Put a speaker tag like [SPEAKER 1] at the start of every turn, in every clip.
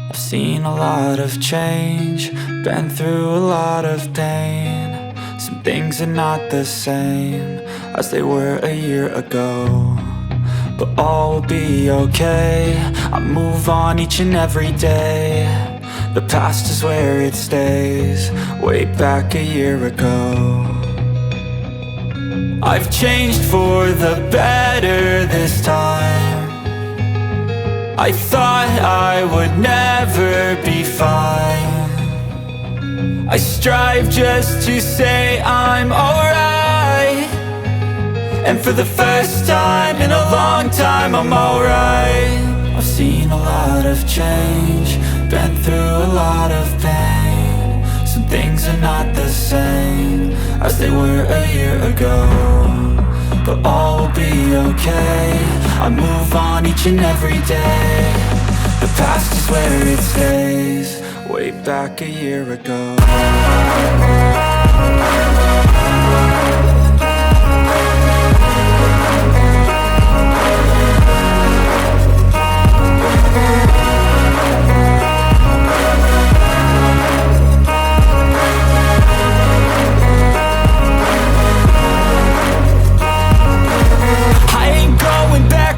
[SPEAKER 1] I've seen a lot of change, been through a lot of pain. Some things are not the same as they were a year ago, but all will be okay. I move on each and every day. The past is where it stays, way back a year ago. I've changed for the better this time. I thought I would never be fine. I strive just to say I'm alright, and for the first time in a long time I'm alright. I've seen a lot of change, been through a lot of pain. Some things are not the same as they were a year ago, but all will be okay. I move on each and every day. The past is where it stays, way back a year ago.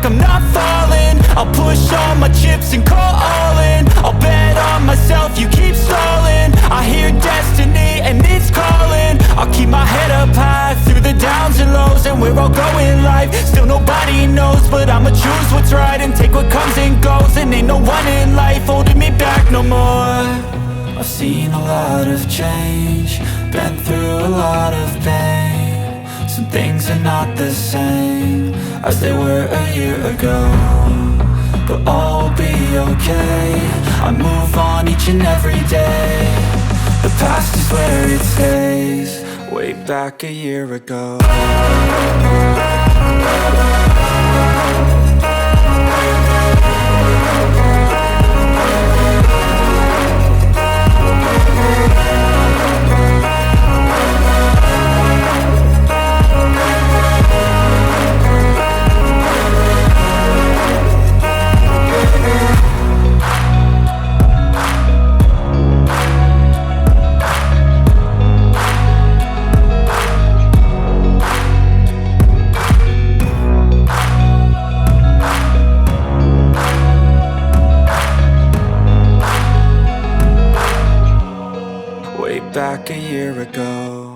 [SPEAKER 1] I'm not falling, I'll push all my chips and call all in. I'll bet on myself, you keep stalling. I hear destiny and it's calling. I'll keep my head up high through the downs and lows, and we're all going live. Still nobody knows, but I'ma choose what's right and take what comes and goes. And ain't no one in life holding me back no more. I've seen a lot of change, been through a lot of pain. Some things are not the same as they were a year ago, but all will be okay. I move on each and every day. The past is where it stays, way back a year ago. Back a year ago.